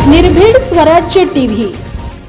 निर्भीड स्वराज्य टीव्ही,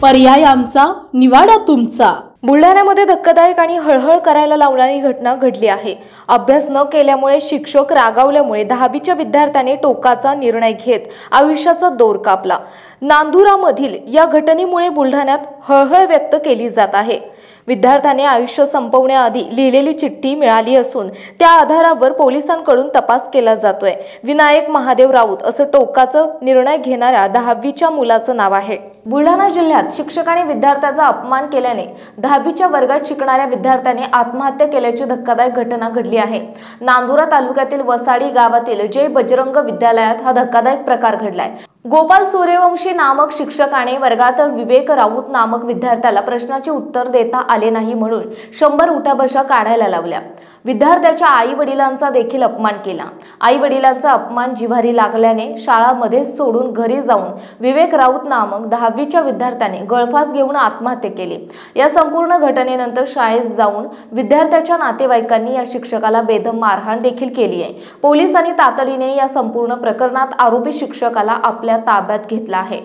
पर्याय आमचा, निवाडा तुमचा। बुलढाण्यामध्ये धक्कादायक आणि हळहळ करायला लावणारी घटना घडली आहे। अभ्यास न केल्यामुळे शिक्षक रागावल्यामुळे 10वीच्या विद्यार्थ्याने टोकाचा निर्णय घेत आयुष्याचा दोर कापला। नांदुरामधील या घटनेमुळे बुलढाण्यात हळहळ व्यक्त केली जात आहे। विद्यार्थ्याने आयुष्य संपवण्याआधी लिहिलेली चिठ्ठी मिळाली असून त्या आधारावर पोलिसांकडून तपास केला जातोय। विनायक महादेव राऊत असं टोकाचा निर्णय घेणाऱ्या 10वीच्या मुलाचं नाव आहे। बुलढाणा जिल्ह्यात शिक्षकाने विद्यार्थ्याचा अपमान केल्याने 10वीच्या वर्गात शिकणाऱ्या विद्यार्थ्याने आत्महत्या केल्याची धक्कादायक घटना घडली आहे। नांदुरा तालुक्यातील वसाडी गावातील जय बजरंग विद्यालयात हा धक्कादायक प्रकार घडलाय। गोपाल सूर्यवंशी नामक शिक्षकाने वर्गात विवेक राऊत नामक विद्यार्थ्याला प्रश्नाचे उत्तर देता आले नाही म्हणून 100 उठाबशा काढायला लावल्या। विद्यार्थ्याच्या आई वडिलांचा देखील अपमान केला। आई वडिलांचा अपमान जिव्हारी लागल्याने शाळामध्ये सोडून घरी जाऊन विवेक राऊत नामक 10वीच्या विद्यार्थ्याने गळफास घेऊन आत्महत्या केली। या संपूर्ण घटनेनंतर शाळेत जाऊन विद्यार्थ्याच्या नातेवाईकांनी या शिक्षकाला बेदम मारहाण देखील केली आहे। पोलिसांनी तातडीने या संपूर्ण प्रकरणात आरोपी शिक्षकाला आपल्या ताब्यात घेतला आहे।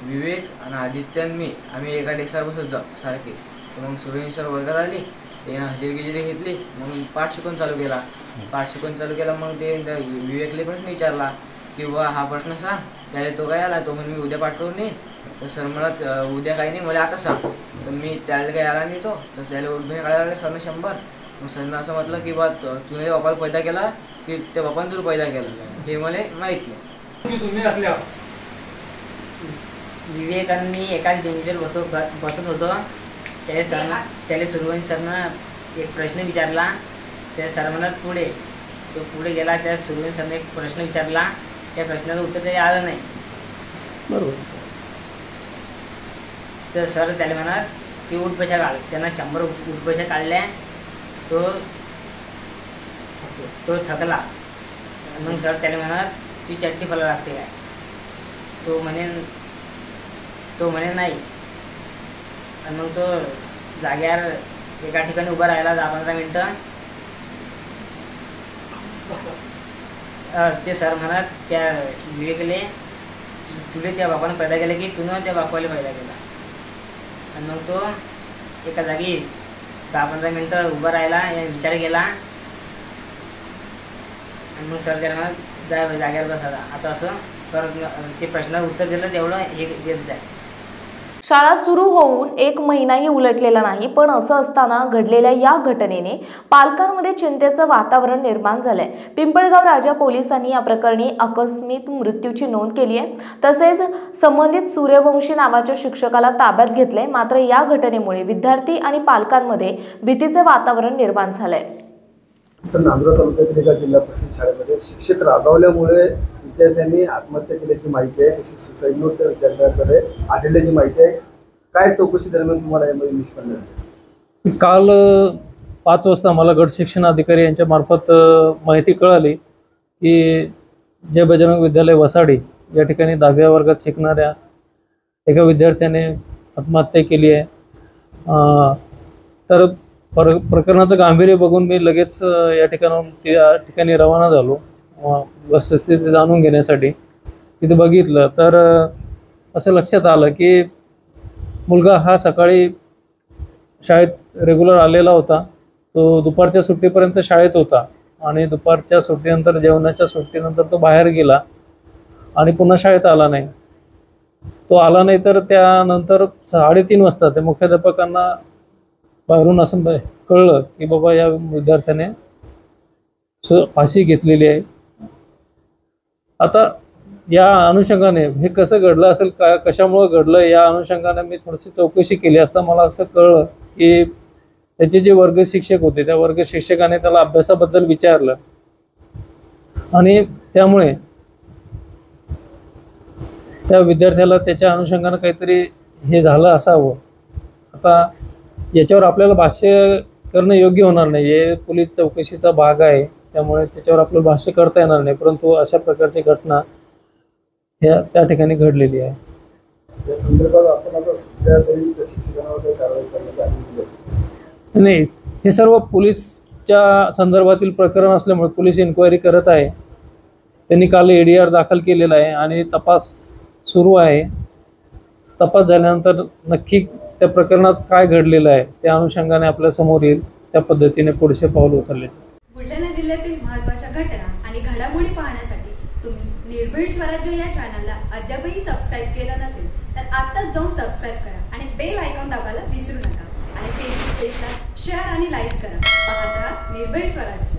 विवेक आणि आदित्य आणि मी आम्ही एका डेस्कवर बसत जाऊ सारखे। मग सूर्यवंशी सर वर्गात आली, त्यानं हजेरी घेतली, मग पाठ शिकवून चालू केला। मग ते विवेकले प्रश्न विचारला की बा हा प्रश्न सांग, त्याला तो काय आला, तो म्हणजे मी उद्या पाठ करून येईन। तर सर मला उद्या काही नाही, मला आता सांग। तर मी त्याला काही आला नाही, तो तर त्याला उठभे काढायला लागले सरने 100। मग सरनं असं म्हटलं की बा तुने त्या बापाला पैदा केला की त्या बापाने तुला पैदा केला हे मला माहीत नाही। तुम्ही असल्या विवेक आणि मी एकाच बेंचवर बसत होतो। त्याला सूर्यवंशी सरनं एक प्रश्न विचारला। त्या सर म्हणत पुढे, तो पुढे गेला। त्या सूर्यवंशी सरने एक प्रश्न विचारला, त्या प्रश्नाचं उत्तर त्याला आलं नाही। बरोबर। तर सर त्याला म्हणत की उठबशा काढ। त्यांना 100 उठबशा काढल्या। तो थकला। मग सर त्याला म्हणत ती चटणी फला लागते काय? तो म्हणे नाही। आणि मग तो जाग्यावर एका ठिकाणी उभा राहिला 10-15 मिनिटं। ते सर म्हणत त्या विवेकले तुले त्या बापाने पैदा केला की तुनं त्या बापाला पैदा केला? आणि मग तो एका जागी 10-15 मिनिटं उभा राहिला, विचार केला। आणि मग सर त्याला म्हणत जा जाग्यावर बसायला। आता असं परत ते प्रश्नाचं उत्तर दिलं तेवढं हे देत जाय। शाळा सुरू होऊन 1 महिनाही उलटलेला नाही, पण असं असताना घडलेल्या या घटनेने पालकांमध्ये चिंतेचं वातावरण निर्माण झालंय। पिंपळगाव राजा पोलिसांनी या प्रकरणी आकस्मिक मृत्यूची नोंद केली आहे। तसेच संबंधित सूर्यवंशी नावाच्या शिक्षकाला ताब्यात घेतले। मात्र या घटनेमुळे विद्यार्थी आणि पालकांमध्ये भीतीचे वातावरण निर्माण झालंय। नांदुरा तालुक्यातील एका जिल्हा परिषद शाळेमध्ये शिक्षक रागावल्यामुळे विद्यार्थ्यांनी आत्महत्या केल्याची माहिती आहे। तसेच सुसाईड नोट त्या विद्यार्थ्यांकडे आढळल्याची माहिती आहे। काय चौकशी दरम्यान तुम्हाला यामध्ये निष्पन्न झाले? काल 5 वाजता मला गट शिक्षण अधिकारी यांच्या मार्फत माहिती कळाली की जय बजरंग विद्यालय वसाडी या ठिकाणी 10व्या वर्गात शिकणाऱ्या एका विद्यार्थ्याने आत्महत्या केली आहे। तर प्रकरणाचं गांभीर्य बघून मी लगेच या ठिकाणी रवाना झालो वस्तुस्थिती जाणून घेण्यासाठी। तिथे बघितलं तर असं लक्षात आलं की मुलगा हा सकाळी शाळेत रेग्युलर आलेला होता। तो दुपारच्या सुट्टीपर्यंत शाळेत होता आणि दुपारच्या सुट्टीनंतर जेवणाच्या सुट्टीनंतर तो बाहेर गेला आणि पुन्हा शाळेत आला नाही। तो आला नाही तर त्यानंतर 3:30 वाजता त्या मुख्याध्यापकांना बाहेरून असं कळलं की बाबा या विद्यार्थ्याने फाशी घेतलेली आहे। आता या अनुषंगाने हे कसं घडलं असेल, कशामुळे घडलं या अनुषंगाने मी थोडीशी चौकशी केली असता मला असं कळलं की त्याचे जे वर्ग शिक्षक होते त्या वर्ग शिक्षकाने त्याला अभ्यासाबद्दल विचारलं आणि त्यामुळे त्या विद्यार्थ्याला त्याच्या अनुषंगाने काहीतरी हे झालं असावं। आता याच्यावर आपल्याला भाष्य करणं योग्य होणार नाही, हे पोलीस चौकशीचा भाग आहे, त्यामुळे त्याच्यावर आपल्याला भाष्य करता येणार नाही। परंतु अशा प्रकारची घटना त्या ठिकाणी घडलेली आहे। या संदर्भात आपण आता सध्या तरी त्या शिक्षकांवर काही कारवाई करण्याची आदेश दिले? नाही, हे सर्व पोलीसच्या संदर्भातील प्रकरण असल्यामुळे पोलीस इन्क्वायरी करत आहे. त्यांनी काल ADR दाखल केलेला आहे आणि तपास सुरू आहे. तपास झाल्यानंतर नक्की त्या प्रकरणात काय घडलेलं आहे त्या अनुषंगाने आपल्या समोर येईल. त्या पद्धतीने पुढचे पाऊल उचलले. बुलढाणा जिल्ह्यातील महत्त्वाच्या घटना आणि घडामोडी पाहण्यासाठी तुम्ही निर्भीड स्वराज्य या चॅनलला अद्यापही सबस्क्राईब केलं नसेल तर आत्ताच जाऊन सबस्क्राईब करा आणि बेल आयकॉन दाबायला विसरू नका आणि फेसबुक पेजला शेअर आणि लाईक करा. पाहत राहा निर्भीड स्वराज्य.